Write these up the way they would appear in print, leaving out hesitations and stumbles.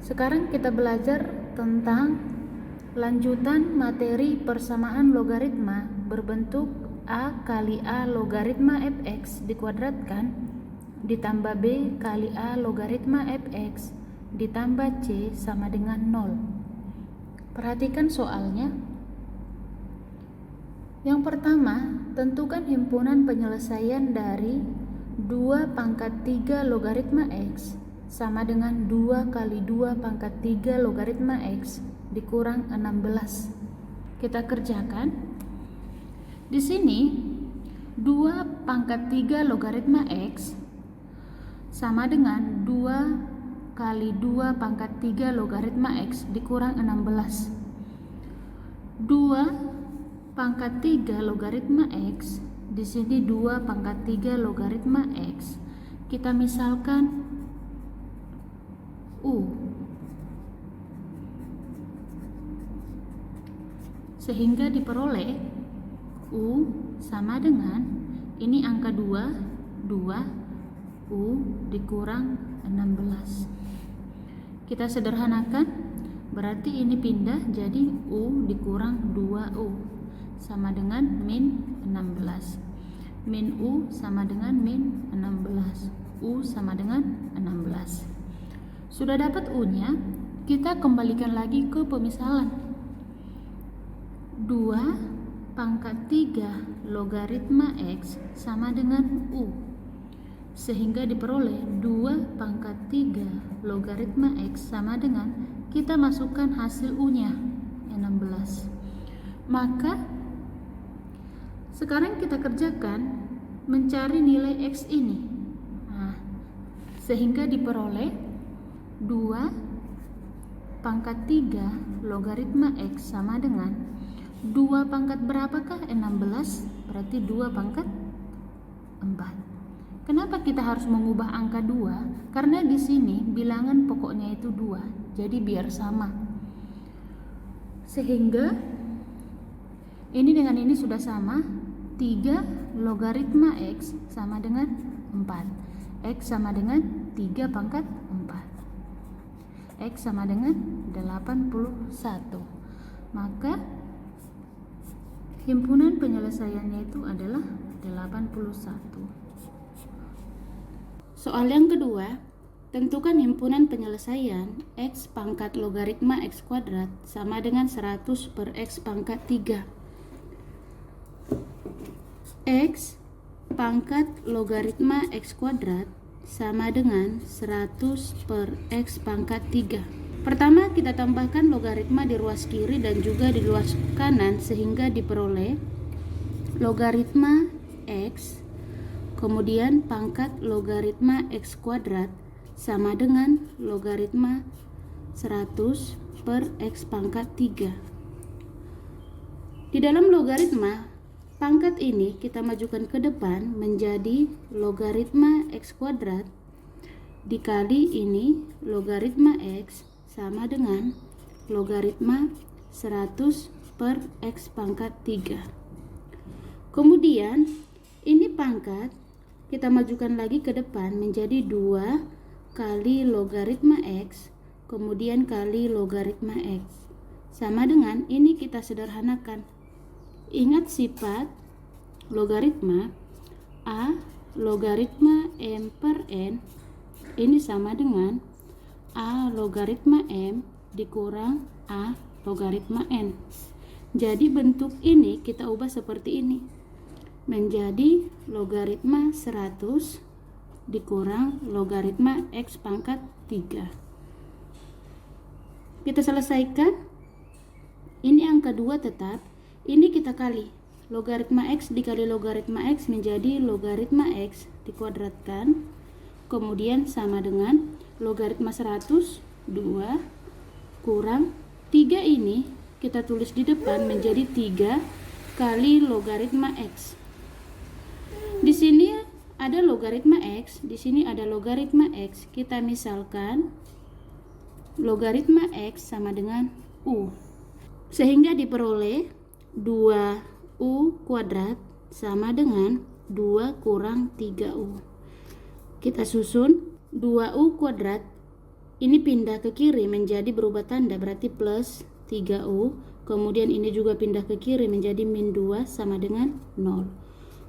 Sekarang kita belajar tentang lanjutan materi persamaan logaritma berbentuk A kali A logaritma fx dikuadratkan ditambah B kali A logaritma fx ditambah C sama dengan 0. Perhatikan soalnya. Yang pertama, tentukan himpunan penyelesaian dari 2 pangkat 3 logaritma X sama dengan 2 kali 2 pangkat 3 logaritma X dikurang 16. Kita kerjakan. Di sini 2 pangkat 3 logaritma X sama dengan 2 kali 2 pangkat 3 logaritma X dikurang 16. 2 pangkat 3 logaritma X, di sini 2 pangkat 3 logaritma X. Kita misalkan U. Sehingga diperoleh U sama dengan, ini angka 2, U dikurang 16. Kita sederhanakan, berarti ini pindah jadi U dikurang 2U sama dengan min 16. Min U sama dengan min 16. U sama dengan 16. Sudah dapat U-nya, kita kembalikan lagi ke pemisalan. 2 pangkat 3 logaritma X sama dengan U. Sehingga diperoleh 2 pangkat 3 logaritma X sama dengan, kita masukkan hasil U-nya 16. Maka sekarang kita kerjakan mencari nilai X ini. Sehingga diperoleh 2 pangkat 3 logaritma X sama dengan 2 pangkat berapakah? 16, berarti 2 pangkat 4. Kenapa kita harus mengubah angka 2? Karena di sini bilangan pokoknya itu 2, jadi biar sama. Sehingga ini dengan ini sudah sama. 3 logaritma X sama dengan 4. X sama dengan 3 pangkat 4. X sama dengan 81. Maka himpunan penyelesaiannya itu adalah 81. Soal yang kedua, tentukan himpunan penyelesaian X pangkat logaritma X kuadrat sama dengan 100 per X pangkat 3. X pangkat logaritma X kuadrat sama dengan 100 per X pangkat 3. Pertama, kita tambahkan logaritma di ruas kiri dan juga di ruas kanan sehingga diperoleh logaritma X, kemudian pangkat logaritma X kuadrat sama dengan logaritma 100 per X pangkat 3. Di dalam logaritma, pangkat ini kita majukan ke depan menjadi logaritma X kuadrat dikali ini logaritma X sama dengan logaritma 100 per X pangkat 3. Kemudian ini pangkat kita majukan lagi ke depan menjadi 2 kali logaritma X kemudian kali logaritma X sama dengan, ini kita sederhanakan. Ingat sifat logaritma, A logaritma M per N ini sama dengan A logaritma M dikurang A logaritma N. Jadi bentuk ini kita ubah seperti ini, menjadi logaritma 100 dikurang logaritma X pangkat 3. Kita selesaikan. Ini angka 2 tetap. Ini kita kali, logaritma X dikali logaritma X menjadi logaritma X dikuadratkan, kemudian sama dengan logaritma 100, 2, kurang 3 ini kita tulis di depan menjadi 3 kali logaritma X. Di sini ada logaritma X, di sini ada logaritma X. Kita misalkan logaritma X sama dengan U. Sehingga diperoleh 2U kuadrat sama dengan 2 kurang 3U. Kita susun 2U kuadrat Ini pindah ke kiri menjadi berubah tanda, berarti plus 3U. Kemudian ini juga pindah ke kiri menjadi min 2 sama dengan 0.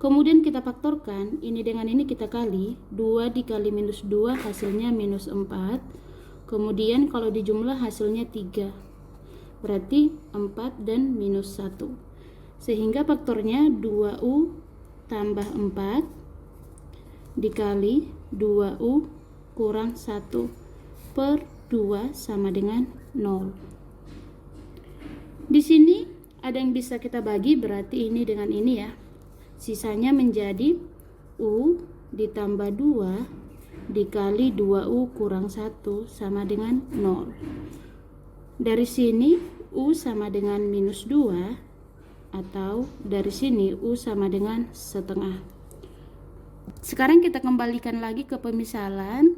Kemudian kita faktorkan, ini dengan ini kita kali, 2 dikali minus 2 hasilnya minus 4. Kemudian kalau dijumlah hasilnya 3. Berarti 4 dan minus 1. Sehingga faktornya 2U tambah 4 dikali 2U kurang 1 per 2 sama dengan 0. Di sini ada yang bisa kita bagi, berarti ini dengan ini ya. Sisanya menjadi U ditambah 2 dikali 2U kurang 1 sama dengan 0. Dari sini U sama dengan minus 2, atau dari sini U sama dengan setengah. Sekarang kita kembalikan lagi ke pemisalan,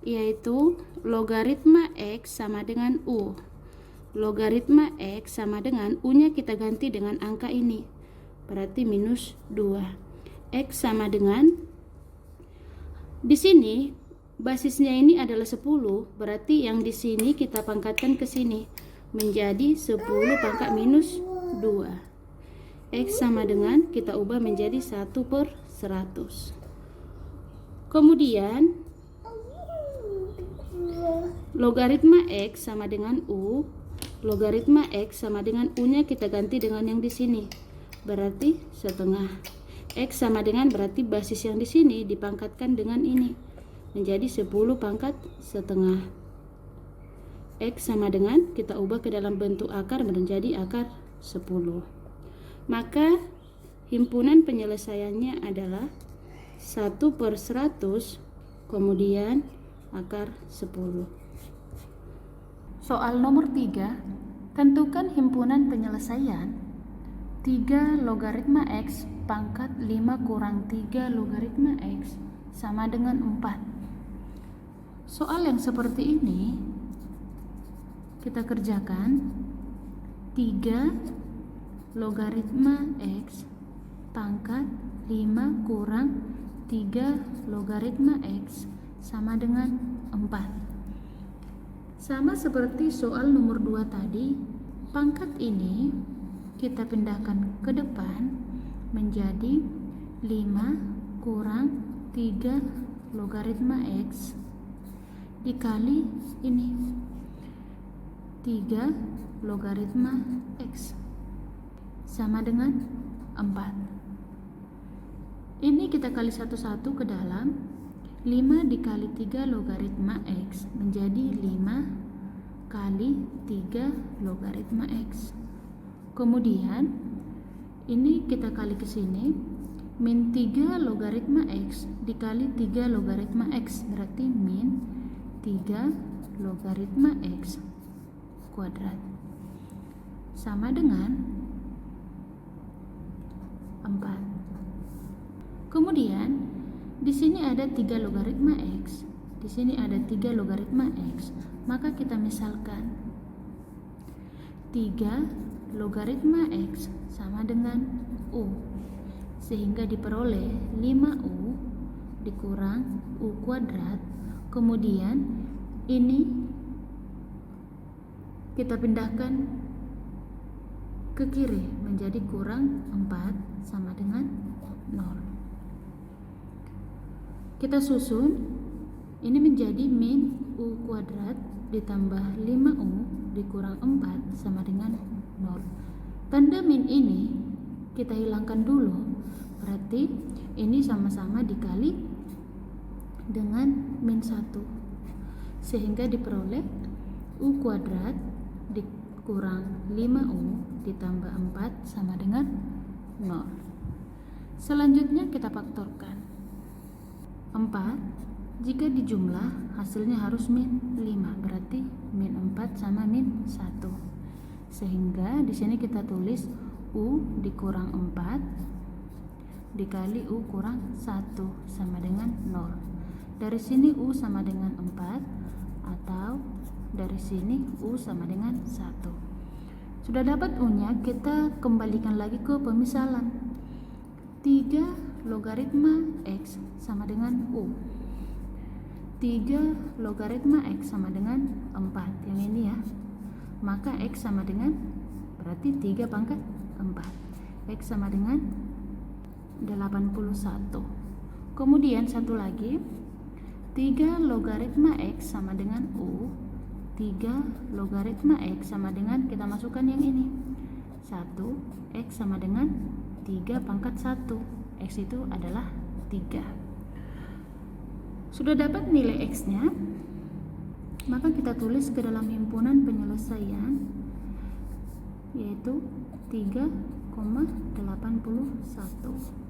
yaitu logaritma X sama dengan U. Logaritma X sama dengan U-nya kita ganti dengan angka ini, berarti minus 2. X sama dengan, di sini basisnya ini adalah 10, berarti yang di sini kita pangkatkan ke sini menjadi 10 pangkat minus 2. X sama dengan, kita ubah menjadi 1 per 100. Kemudian logaritma X sama dengan U. Logaritma X sama dengan U-nya kita ganti dengan yang di sini, berarti setengah. X sama dengan, berarti basis yang di sini dipangkatkan dengan ini menjadi 10 pangkat setengah. X sama dengan, kita ubah ke dalam bentuk akar menjadi akar 10. Maka himpunan penyelesaiannya adalah 1 per 100 kemudian akar 10. Soal nomor 3, tentukan himpunan penyelesaian 3 logaritma X pangkat 5 kurang 3 logaritma X sama dengan 4. Soal yang seperti ini kita kerjakan. 3 logaritma X pangkat 5 kurang 3 logaritma X sama dengan 4. Sama seperti soal nomor 2 tadi, pangkat ini kita pindahkan ke depan menjadi 5 kurang 3 logaritma X dikali ini 3 logaritma X sama dengan 4. Ini kita kali satu-satu ke dalam. 5 dikali 3 logaritma X menjadi 5 kali 3 logaritma X. Kemudian ini kita kali ke sini, min 3 logaritma X dikali 3 logaritma X, berarti min 3 logaritma X kuadrat sama dengan 4. Kemudian di sini ada 3 logaritma X, di sini ada 3 logaritma X, maka kita misalkan 3 logaritma X sama dengan U, sehingga diperoleh 5U dikurang U kuadrat. Kemudian ini kita pindahkan ke kiri menjadi kurang 4 sama dengan 0. Kita susun, ini menjadi min U kuadrat ditambah 5U dikurang 4 sama dengan 0. Tanda min ini kita hilangkan dulu, berarti ini sama-sama dikali dengan min 1, sehingga diperoleh U kuadrat dikurang 5U ditambah 4 sama dengan 0. Selanjutnya kita faktorkan. 4 jika dijumlah hasilnya harus min 5, berarti min 4 sama min 1. Sehingga di sini kita tulis U dikurang 4 dikali U kurang 1 sama dengan 0. Dari sini U sama dengan 4, atau dari sini U sama dengan 1. Sudah dapat U-nya, kita kembalikan lagi ke pemisalan. 3 logaritma X sama dengan U. 3 logaritma X sama dengan 4, yang ini ya. Maka X sama dengan, berarti 3 pangkat 4. X sama dengan 81. Kemudian satu lagi, 3 logaritma X sama dengan U. 3 logaritma X sama dengan, kita masukkan yang ini, 1. X sama dengan 3 pangkat 1. X itu adalah 3. Sudah dapat nilai X nya, maka kita tulis ke dalam himpunan penyelesaian, yaitu 3,81.